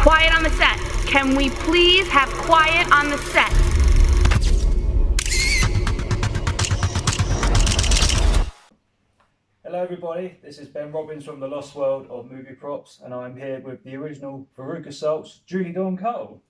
Quiet on the set. Can we please have quiet on the set? Hello everybody, this is Ben Robbins from the Lost World of Movie Props, and I'm here with the original Veruca Salt's Julie Dawn Cole.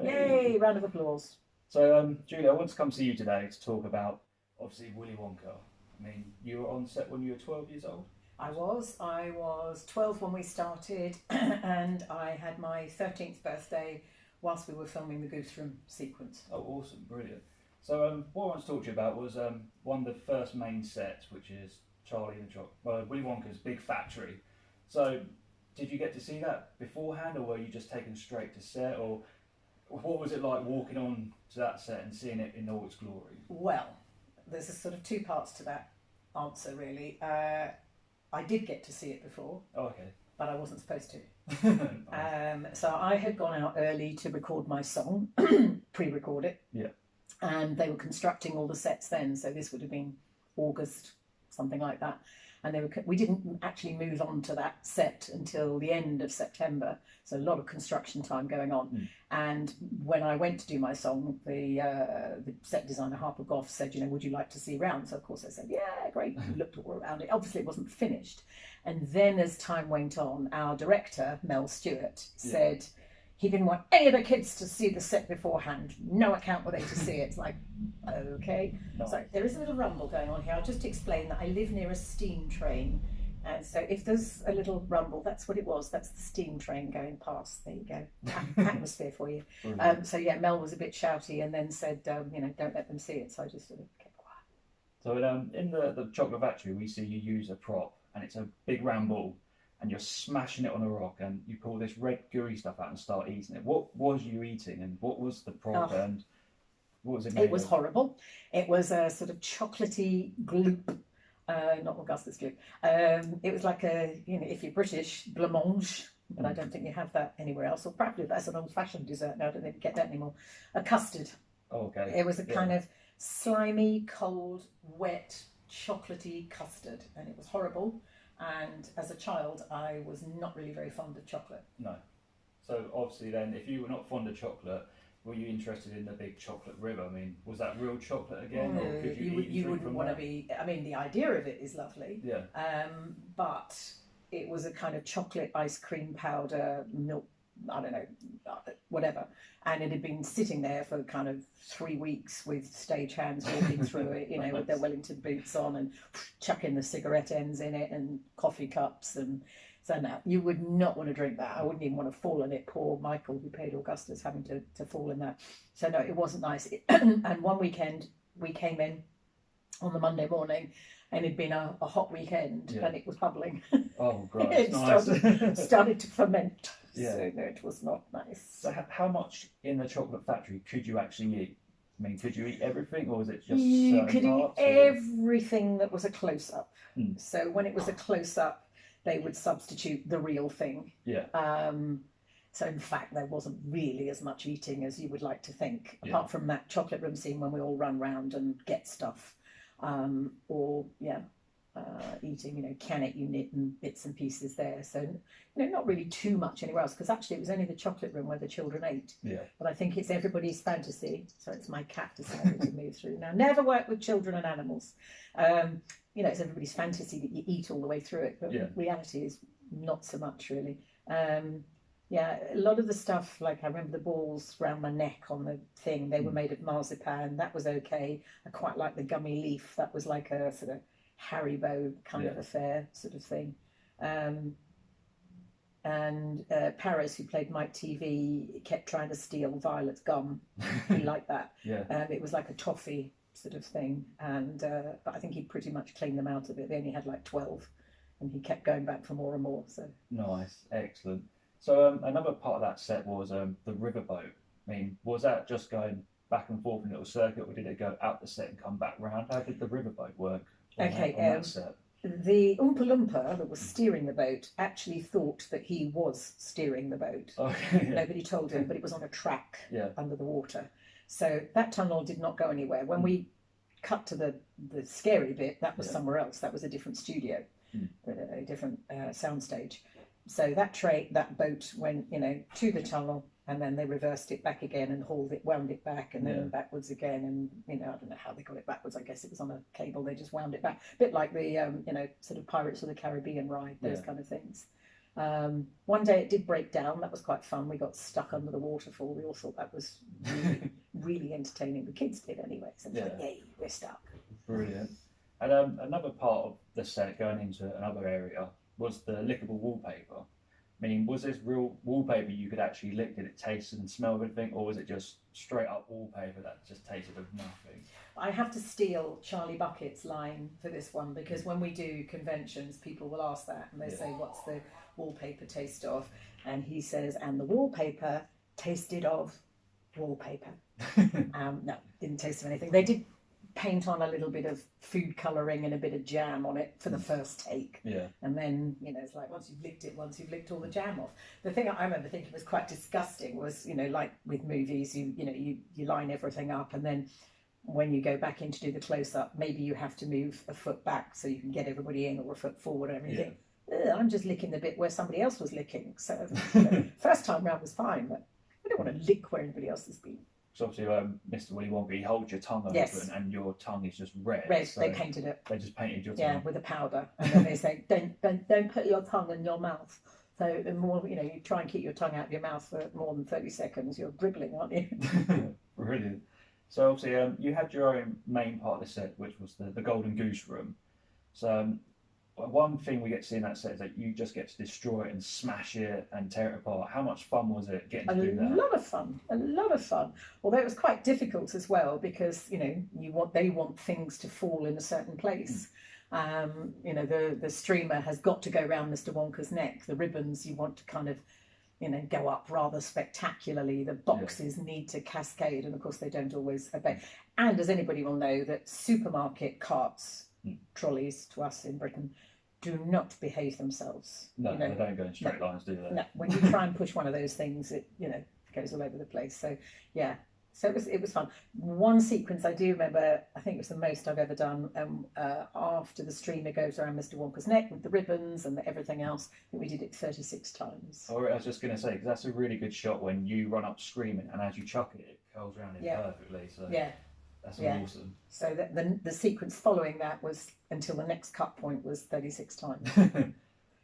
Yay, round of applause. So Julie, I want to come see you today to talk about, obviously, Willy Wonka. I mean, you were on set when you were 12 years old? I was 12 when we started and I had my 13th birthday whilst we were filming the Goose Room sequence. Oh, awesome, brilliant. So what I want to talk to you about was one of the first main sets, which is Willy Wonka's big factory. So did you get to see that beforehand, or were you just taken straight to set, or what was it like walking on to that set and seeing it in all its glory? Well, there's a sort of two parts to that answer really. I did get to see it before, Okay. but I wasn't supposed to. So I had gone out early to record my song, pre-record it. Yeah. And they were constructing all the sets then, so this would have been August, something like that. And we didn't actually move on to that set until the end of September, so a lot of construction time going on. And when I went to do my song, the set designer Harper Goff said, would you like to see round? So of course I said, yeah, great. We looked all around it. Obviously it wasn't finished. And then as time went on, our director, Mel Stewart, said he didn't want any of the kids to see the set beforehand. No account were they to see it. It's like, okay. No. So there is a little rumble going on here. I'll just explain that I live near a steam train. And so if there's a little rumble, that's what it was. That's the steam train going past. There you go. Atmosphere for you. So yeah, Mel was a bit shouty and then said, don't let them see it. So I just sort of kept quiet. So in the chocolate factory, we see you use a prop, and it's a big round ball, and you're smashing it on a rock, and you pull this red gooey stuff out and start eating it. What was you eating, and what was the prop, and what was it made It was horrible. It was a sort of chocolatey gloop. Not Augustus gloop. It was like if you're British, blancmange, but I don't think you have that anywhere else. Or probably that's an old-fashioned dessert now. I don't think you get that anymore. A custard. Oh, okay. It was a kind of slimy, cold, wet, chocolatey custard, and it was horrible. And as a child, I was not really very fond of chocolate. No. So obviously then, if you were not fond of chocolate, were you interested in the big chocolate river? I mean, was that real chocolate again? No, or could you wouldn't want to be... I mean, the idea of it is lovely. Yeah. But it was a kind of chocolate ice cream powder, milk, I don't know, whatever. And it had been sitting there for kind of 3 weeks with stagehands walking through it, with their Wellington boots on and chucking the cigarette ends in it and coffee cups. And so no, you would not want to drink that. I wouldn't even want to fall in it. Poor Michael, who paid Augustus, having to fall in that. So no, it wasn't nice. And one weekend we came in on the Monday morning, and it'd been a hot weekend, and it was bubbling. Oh, God, It nice. started to ferment. Yeah. So no, it was not nice. So how much in the chocolate factory could you actually eat? I mean, could you eat everything, or was it just you certain could eat parts, everything that was a close-up. So when it was a close-up, they would substitute the real thing. Yeah. So in fact, there wasn't really as much eating as you would like to think, apart from that chocolate room scene when we all run round and get stuff, eating, can it unit and bits and pieces there. So, not really too much anywhere else, because actually it was only the chocolate room where the children ate. Yeah. But I think it's everybody's fantasy. So it's my cat decided to move through. Now, never work with children and animals. It's everybody's fantasy that you eat all the way through it, but reality is not so much really. A lot of the stuff, like I remember the balls around my neck on the thing, they were made of marzipan. That was okay. I quite like the gummy leaf. That was like a sort of Haribo kind of affair sort of thing. And Paris, who played Mike TV, kept trying to steal Violet's gum. He liked that. It was like a toffee sort of thing. And but I think he pretty much cleaned them out of it. They only had like 12, and he kept going back for more and more. So nice, excellent. So another part of that set was the Riverboat. I mean, was that just going back and forth in a little circuit, or did it go out the set and come back round? How did the Riverboat work on that set? The Oompa Loompa that was steering the boat actually thought that he was steering the boat. Okay. Nobody told him, but it was on a track under the water. So that tunnel did not go anywhere. When we cut to the scary bit, that was somewhere else. That was a different studio, a different soundstage. So that boat went, to the tunnel, and then they reversed it back again and wound it back, and then backwards again. And I don't know how they got it backwards. I guess it was on a cable. They just wound it back, a bit like the sort of Pirates of the Caribbean ride, those kind of things. One day it did break down. That was quite fun. We got stuck under the waterfall. We all thought that was really, really entertaining. The kids did anyway. So it's like, yay, we're stuck. Brilliant. And another part of the set going into another area was the lickable wallpaper. Meaning, was this real wallpaper you could actually lick? Did it taste and smell of everything, or was it just straight up wallpaper that just tasted of nothing? I have to steal Charlie Bucket's line for this one, because when we do conventions, people will ask that and they say, "What's the wallpaper taste of?" And he says, "And the wallpaper tasted of wallpaper." No, didn't taste of anything. They did paint on a little bit of food colouring and a bit of jam on it for the first take. Yeah. And then, it's like once you've licked all the jam off. The thing I remember thinking was quite disgusting was, like with movies, you line everything up, and then when you go back in to do the close-up, maybe you have to move a foot back so you can get everybody in, or a foot forward and everything. I'm just licking the bit where somebody else was licking. So first time round was fine, but I don't want to lick where anybody else has been. So obviously, Mr. Willy Wonka, he holds your tongue open, and your tongue is just red. Red. So they painted it. They just painted your tongue. Yeah, with a powder, and then they say, don't put your tongue in your mouth. So the more you try and keep your tongue out of your mouth for more than 30 seconds, you're dribbling, aren't you? Brilliant. So obviously, you had your own main part of the set, which was the Golden Goose Room. So one thing we get to see in that set is that you just get to destroy it and smash it and tear it apart. How much fun was it getting to do that? A lot of fun. Although it was quite difficult as well, because they want things to fall in a certain place. The streamer has got to go around Mr. Wonka's neck. The ribbons you want to kind of go up rather spectacularly. The boxes need to cascade, and of course they don't always obey. And as anybody will know, that supermarket carts, trolleys to us in Britain, do not behave themselves. No, they don't go in straight lines, do they? No, when you try and push one of those things, it goes all over the place. So yeah, so it was fun. One sequence I do remember, I think it was the most I've ever done. After the streamer goes around Mr. Wonka's neck with the ribbons and everything else, I think we did it 36 times. Oh, I was just going to say, because that's a really good shot when you run up screaming, and as you chuck it, it curls around it perfectly. So that's awesome. So the sequence following that was, until the next cut point, was 36 times. And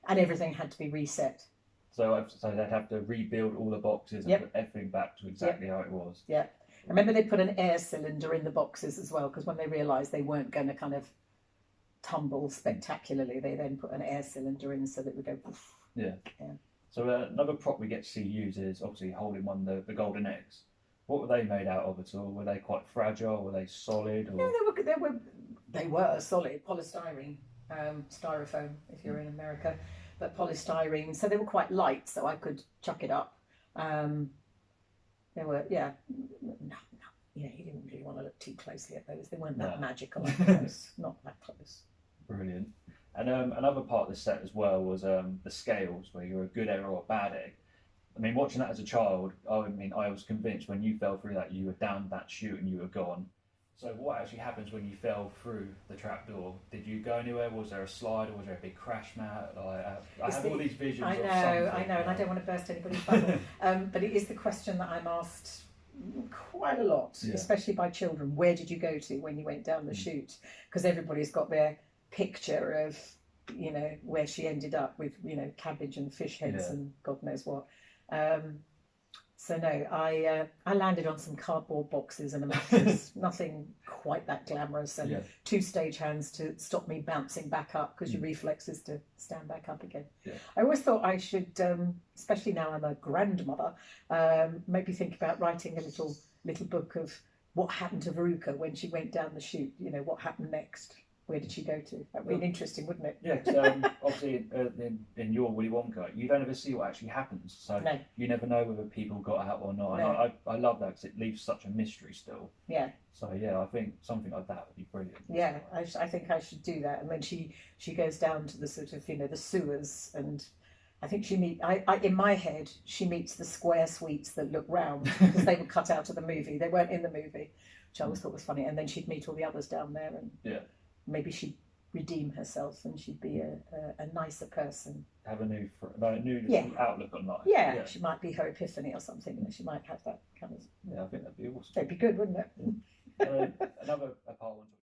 everything had to be reset. So they'd have to rebuild all the boxes and put everything back to exactly how it was. Yeah. I remember they put an air cylinder in the boxes as well, because when they realised they weren't going to kind of tumble spectacularly, they then put an air cylinder in so that it would go poof. Yeah. So another prop we get to see used is obviously holding the golden eggs. What were they made out of at all? Were they quite fragile? Were they solid? Or... No, they were solid, polystyrene, styrofoam if you're in America, but polystyrene. So they were quite light, so I could chuck it up. They were, you didn't really want to look too closely at those. They weren't that magical up close, not that close. Brilliant. And another part of the set as well was the scales, where you're a good egg or a bad egg. I mean, watching that as a child, I was convinced when you fell through that, you were down that chute and you were gone. So what actually happens when you fell through the trapdoor? Did you go anywhere? Was there a slide, or was there a big crash mat? I have all these visions of something. I know, and I don't want to burst anybody's bubble. But it is the question that I'm asked quite a lot, especially by children. Where did you go to when you went down the chute? Because everybody's got their picture of, where she ended up with, cabbage and fish heads and God knows what. So no, I landed on some cardboard boxes and a mattress. Nothing quite that glamorous, and 2 stagehands to stop me bouncing back up, because your reflex is to stand back up again. I always thought I should, especially now I'm a grandmother, maybe think about writing a little book of what happened to Veruca when she went down the chute. What happened next. Where did she go to? That would be interesting, wouldn't it? Yeah, because obviously in your Willy Wonka, you don't ever see what actually happens. So you never know whether people got out or not. No. And I love that, because it leaves such a mystery still. Yeah. So I think something like that would be brilliant. Yeah, I think I should do that. And then she goes down to the sort of, the sewers, and I think in my head, she meets the square sweets that look round, because they were cut out of the movie. They weren't in the movie, which I always thought was funny. And then she'd meet all the others down there, and maybe she'd redeem herself, and she'd be a nicer person. Have a new Yeah. outlook on life. Yeah, she might be her epiphany or something. You know, she might have that kind of. Yeah, I think that'd be awesome. That'd be good, wouldn't it? Another part I want to